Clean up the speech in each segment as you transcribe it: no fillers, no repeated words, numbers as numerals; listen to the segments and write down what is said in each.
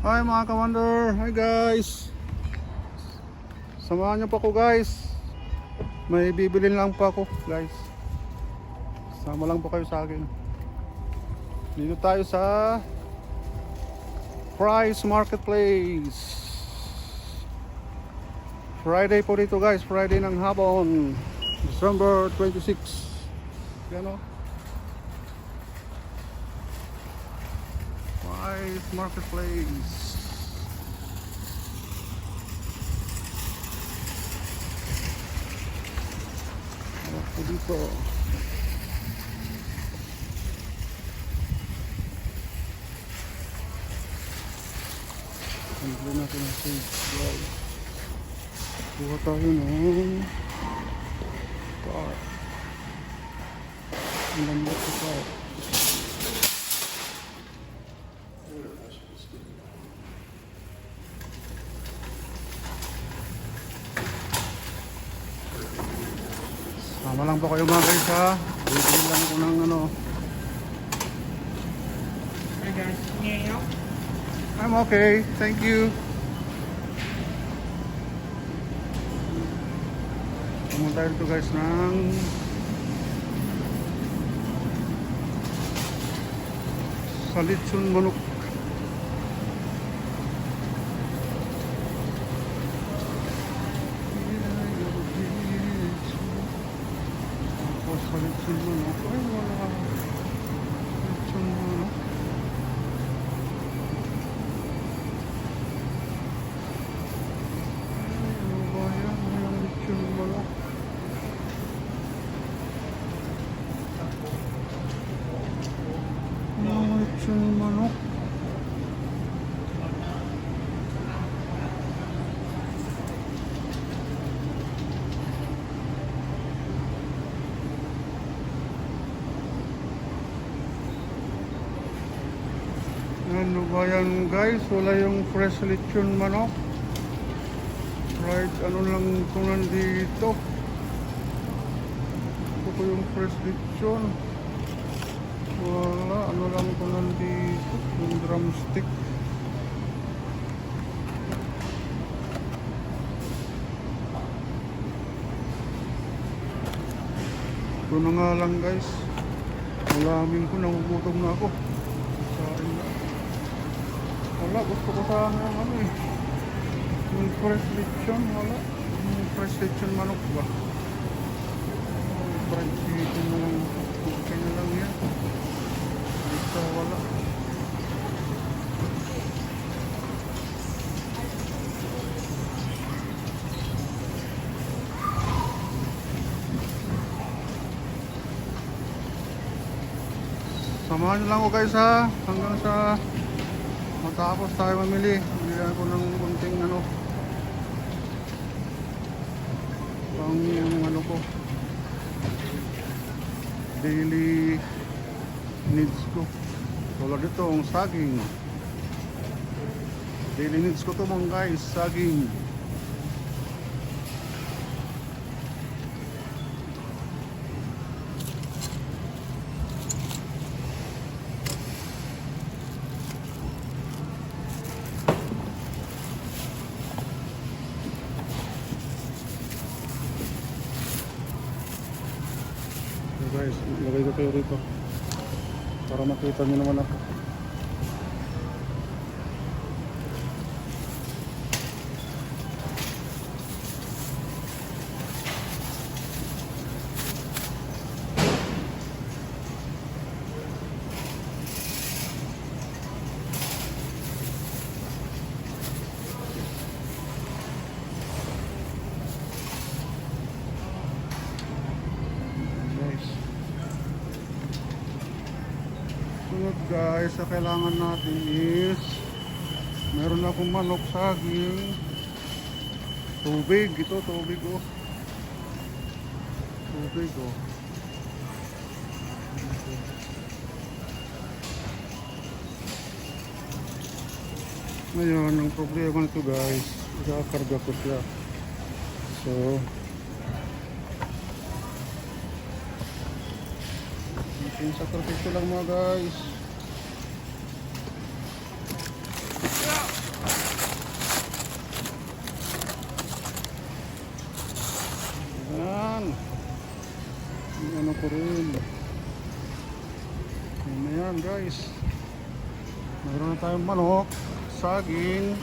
Hi mga ka-wonder, hi guys. Samahan niyo pa ako guys. May bibilin lang pa ako guys. Sama lang po kayo sa akin. Dito tayo sa Price Marketplace. Friday po dito guys, Friday ng hapon, December 26. Yan o. Price Marketplace. Ako dito. Hindi natin ang stage guys. Kuha tayo ng car. Ilan mo ito car? Sama lang po kayo mga guys ha. Bibili lang ko ng ano. Hey guys, can you help? I'm okay, thank you. Pumunta tayo dito guys ng Salitsun manok. Salitsun manok. Ay wala. Salitsun manok. Ano ba yan? Salitsun manok. Salitsun manok. Ano ba yan guys? Wala yung fresh lechon manok. Right, ano lang ito nandito. Ito ko yung fresh lechon. Wala, ano lang ito nandito. Yung drumstick. Ito na nga lang guys. Malamin ko, nagugutom na ako. Sain na. Wala, gusto ko sana yung ano eh. Yung fresh lechon, wala. Yung fresh lechon manok ba? Fried chicken na lang. Okay na lang yan. Basta wala. Samahan nyo lang ko guys ha. Hanggang sa matapos tayo mamili. Bigyan ko ng kunting ano. Pang yung ano ko. Daily needs ko. Tulad dito ang saging. Daily needs ko to mga guys. Saging. Guys, ilagay ko kayo rito para makita nyo naman ako. Sunod guys, sa kailangan natin is meron akong manok, saging, tubig. Ito tubig oh. Tubig oh. Ngayon, ang problema nito guys, ikakarga ko siya. So yung sakripisyo lang mga guys. guys. Mayroon na tayong manok, saging,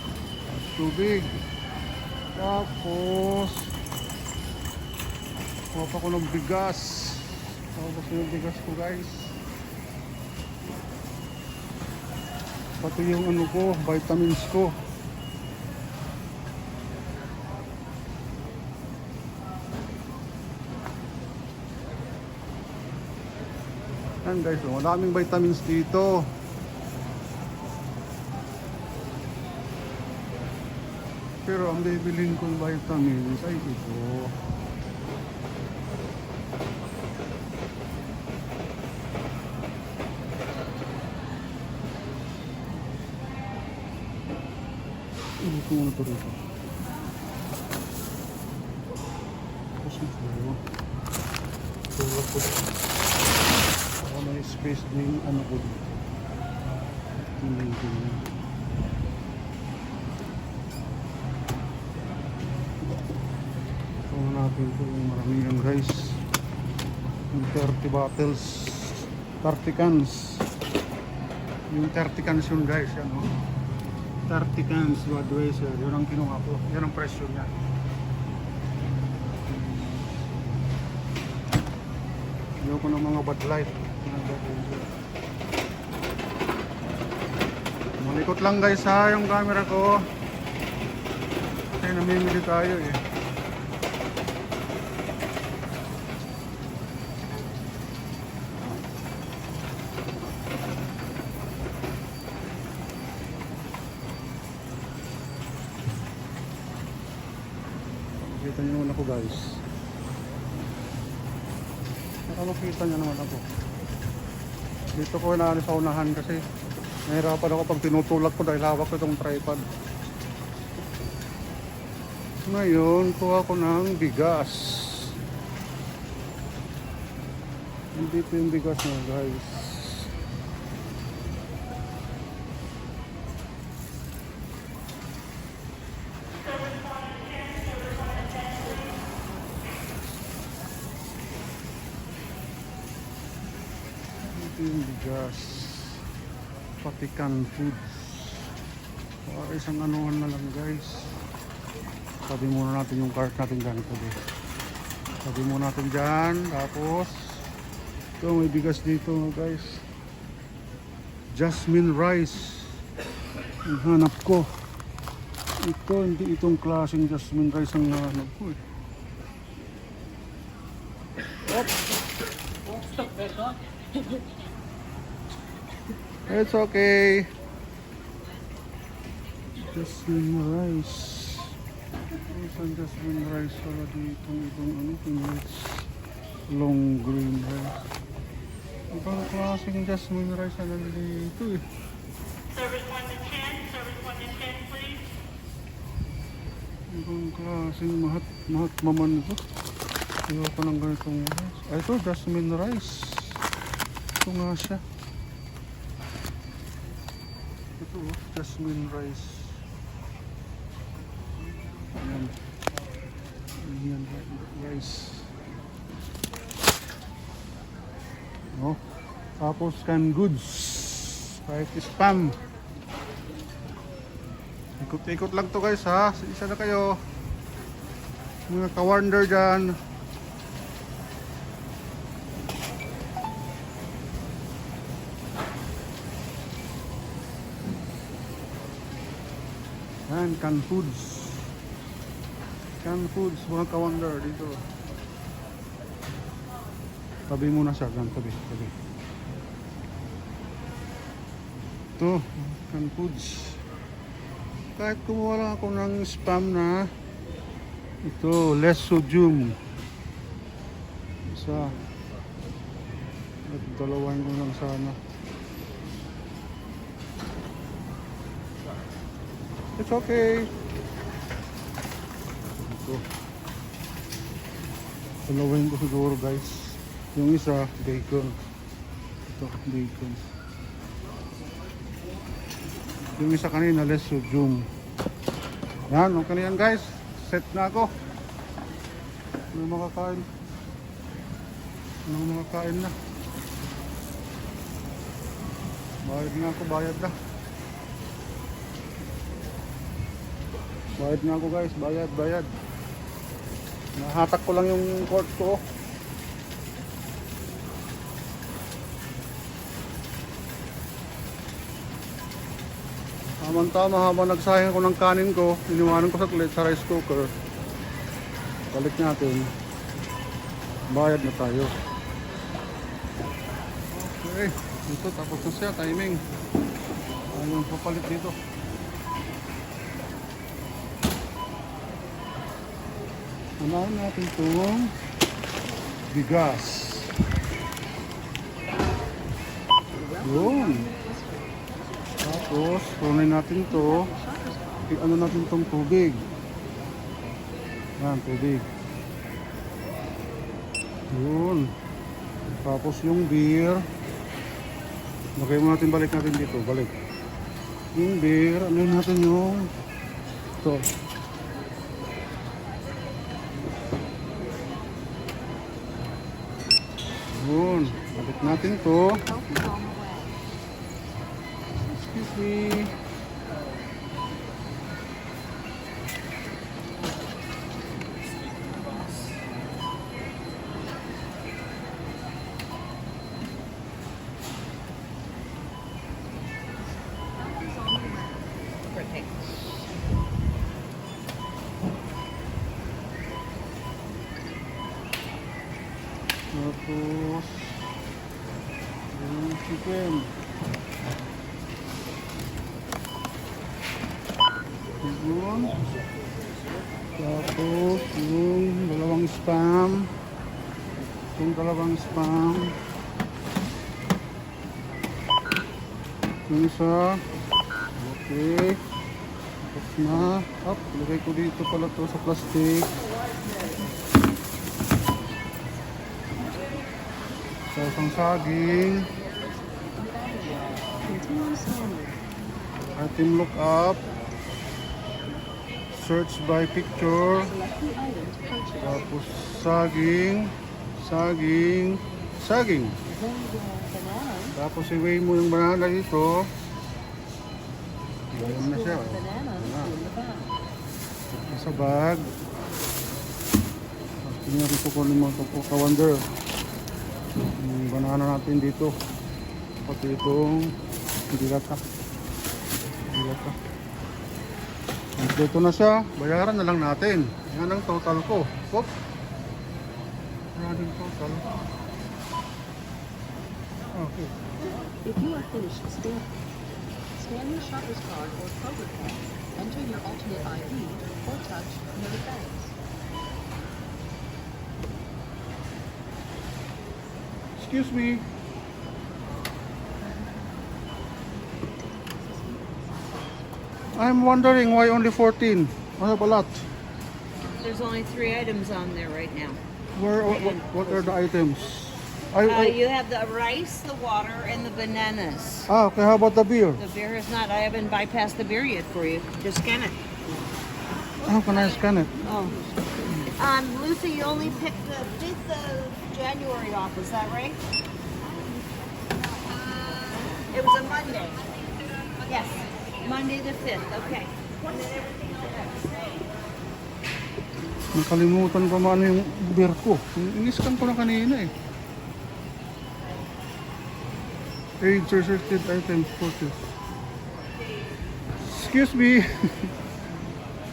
tubig. Tapos kuha ko ng bigas. Tapos yung bigas ko guys. Pati yung ano ko, vitamins ko. Yan guys, madaming vitamins dito. Pero ang bibilin kong vitamins ay ito. Ito muna ito rito. Kasi ito. Tulad ko. Ako may space din ano ko dito. Hindi ko na. Ito natin ito yung marami yan guys. Yung 30 bottles. 30 cans. Yung 30 cans yun guys. Yan o. 30 cans Budweiser. Yun ang kinuha ko. Yan ang presyo niya. Ayoko ng mga Bud Light. Malikot lang guys ha yung camera ko. Kasi namimili tayo eh. Makikita nyo naman ako guys. Makikita nyo naman ako. Dito ko inaalis sa unahan kasi nahirapan ako pag tinutulak ko dahil hawak ko itong tripod. Ngayon, kuha ko ng bigas. Dito yung bigas na guys. Dito yung bigas. Pati canned foods. Isang anuhan na lang guys. Sabi muna natin yung cart natin dyan ito. Sabi muna natin dyan. Tapos ito may bigas dito guys. Jasmine rice. Ang hanap ko. Ito hindi itong klaseng jasmine rice ang hanap ko eh. It's okay. Jasmine rice. Isang jasmine rice pala dito. Itong ano, it's long green rice. Ibang klaseng jasmine rice na nandito eh. Service 1 to 10. Service 1 to 10, please. Ibang klaseng mahat maman ito. Ayoko ng ganitong rice. Ay, ito, jasmine rice. Ito nga siya. Ito, jasmine rice. Ayan. Ayan, rice. Oh. Tapos canned goods. Kahit spam. Ikot-ikot lang to guys ha. Isa na kayo. Mga ka-wonder dyan. Yan, canned foods. Canned foods, mga ka-wonder dito. Tabi muna siya, gan, tabi. Ito, canned foods. Kahit kumuha lang ako ng spam na ito, less sodium. Isa. At dalawain ko lang sana. It's okay. Ito. Dalawain ko siguro guys. Yung isa, bacon. Ito, bacon. Yung isa kanina, less sodium. Yan, okay na yan guys. Set na ako. Ano makakain? Ano makakain na? Bayad na ako, bayad na. Bayad na ako guys, bayad, bayad. Nahatak ko lang yung cord ko. Tama-tama habang nagsayang ko ng kanin ko, iniwanan ko sa rice cooker. Balik natin. Bayad na tayo. Okay, ito tapos na siya, timing. Ayun, papalit dito. Unahin natin itong bigas. Yun. Tapos, tunin natin ito. Ano natin itong tubig. Yan, tubig. Yun. Tapos yung beer. Lagay mo natin, balik natin dito. Balik. Yung beer, ano natin yung ito. Yun. Balik natin ito. Excuse me. Tapos yung chicken. Yun. Tapos yung dalawang spam. Yung dalawang spam. Yung isa. Okay. Tapos na. Up. Lagay ko dito pala to sa plastic. So, isang saging. Item look up. Search by picture. Tapos saging. Saging. Saging. Tapos i-weigh mo yung banana dito. Ayan na siya. Sa bag. Tapos tingnan rin ko kung ano mga ka-wonder. Yung banana natin dito. Pati itong dilata. Dilata. Dito na siya. Bayaran na lang natin. Yan ang total ko. Pop. Yan ang total. Okay. If you are finished scan your shopper's card or Kroger card, enter your alternate ID, or touch No Thanks. Excuse me. I'm wondering why only 14. I have a lot. There's only 3 items on there right now. What are the items? You have the rice, the water, and the bananas. Okay, how about the beer? The beer is not. I haven't bypassed the beer yet for you. Just scan it. How can I scan it? Oh. Lucy, you only picked the 5th of January off. Is that right? It was a Monday. Yes. Monday the 5th. Okay. And then everything else. Nakalimutan ko ano yung beer ko. Iniskan ko na kanina eh. Age restricted items purchase. Excuse me.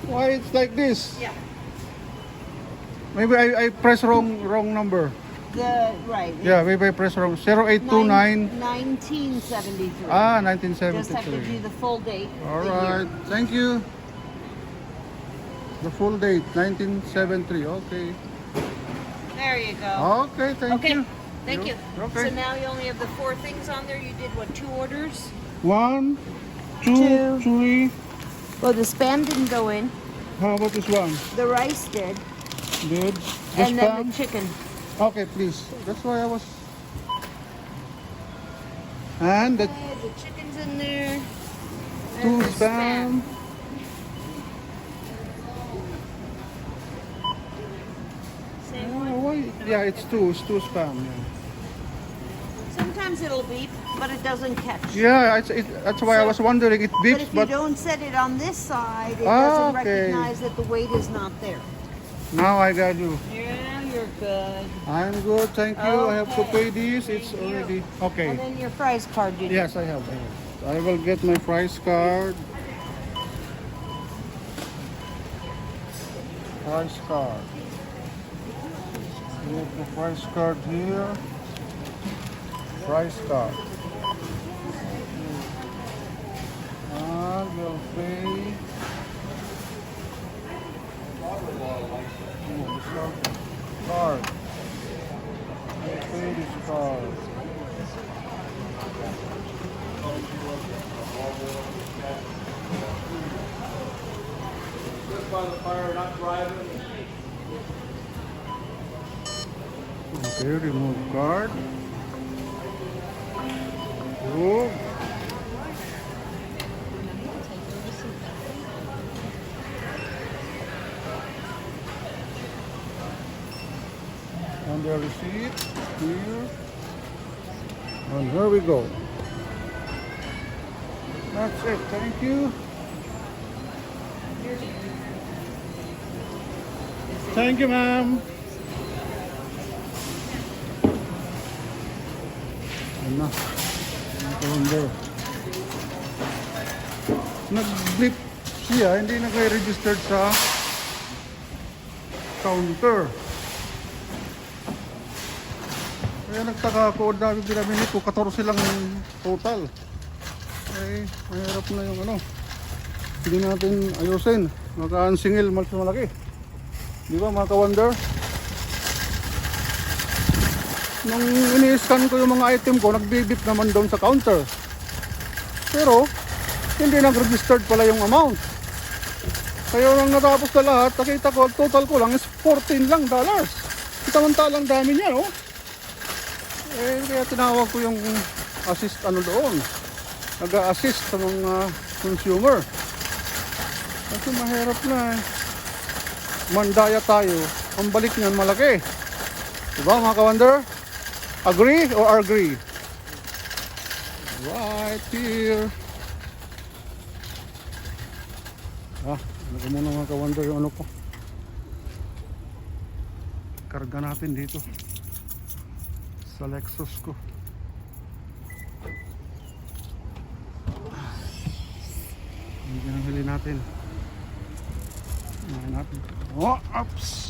Why it's like this? Yeah. Maybe I press wrong number. Right. Yeah, maybe I press wrong. 0829. 1973. Ah, Just have to 1973. do the full date. All the right. year. Thank you. The full date 1973. Okay. There you go. Okay, thank Okay. you. Thank you. Okay. So now you only have the 4 things on there. You did what, 2 orders? 1, 2, Two. 3. Well, the spam didn't go in. How about this one? The rice did. Did And then spam? the chicken. Okay, please. That's why I was. And the The chicken's in there. And 2 the spam. Same Oh, one. why? Yeah, it's 2. It's 2 spam. Yeah. Sometimes Sometimes it'll beep, but it doesn't catch. Yeah, that's why I was wondering. It But beeps, if you but don't set it on this side, it Ah, doesn't okay. recognize that the weight is not there. now I got you. Yeah, you're good. I'm good, thank you. I have to pay Okay. this. It's Thank you. already okay. And then your prize card, you Yes, I have. I will get my price card. Price card. Get the price card here. Price card. And we'll pay. Oh, this card. We'll pay this card. Okay, remove card. Remove. And the receipt here. And here we go. That's it. Thank you. Thank you, ma'am. Ayan na. Naka-under. Nag-blip siya. Hindi naka-registered sa counter. Kaya nagtaka ako. Dami pinamili ko. 14 lang total. Eh, mahirap na yung ano. Hindi natin ayusin. Maka-unsingil mas malaki. Di ba mga ka-wonder? Nung ini-scan ko yung mga item ko, nagbibip naman doon sa counter. Pero, hindi nag-registered pala yung amount. Kaya nang natapos na lahat, nakita ko, total ko lang is $14 lang. Samantalang dami niya, no? Eh, kaya tinawag ko yung assist ano doon. Nag-a-assist sa mga consumer. Kasi mahirap na eh. Mandaya tayo, ang balik niyan malaki. Diba mga ka-wonder? Agree or agree? Right here. Ano ko muna mga ka-wonder yung ano ko. Karga natin dito sa Lexus ko. Hindi pinahili natin. Natin. Oh, ups.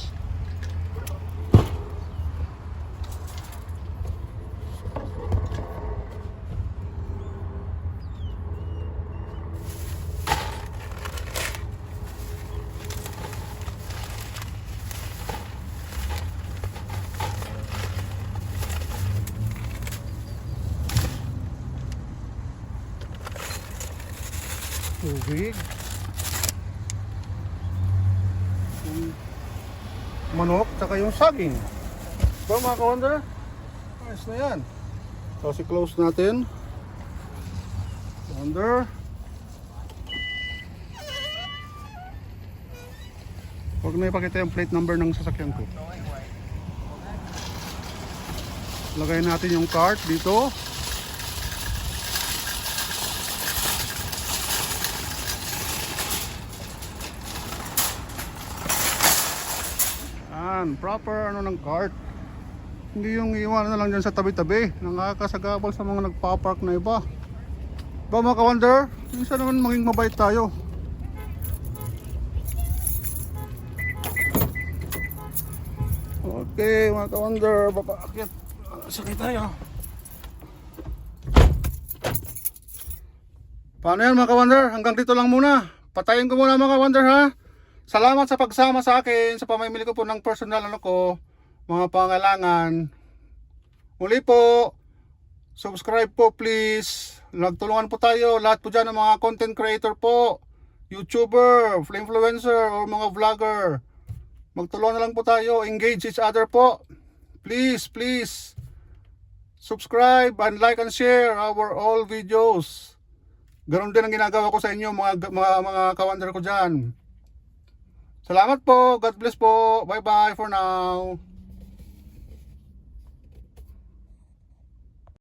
Tubig. Manok, tsaka yung saging. So mga ka-wonder, ayos na yan. So si-close natin. Wonder. Huwag na ipakita yung plate number ng sasakyan ko. Lagay natin yung cart dito. Proper ano ng cart. Hindi yung iwan na lang dyan sa tabi-tabi. Nakakasagabal sa mga nagpa-park na iba. Ba mga ka-wonder? Minsan naman maging mabait tayo. Okay mga ka-wonder, papaakit. Sakit tayo. Paano yan mga ka-wonder? Hanggang dito lang muna. Patayin ko muna mga ka-wonder ha. Salamat sa pagsama sa akin sa pamimili ko po ng personal ano ko, mga pangailangan. Muli po, subscribe po please. Nagtulungan po tayo, lahat po dyan ng mga content creator po, YouTuber, influencer, or mga vlogger. Magtulungan na lang po tayo, engage each other po. Please, please, subscribe and like and share our all videos. Ganon din ang ginagawa ko sa inyo mga ka-wonder ko dyan. Salamat po. God bless po. Bye bye for now.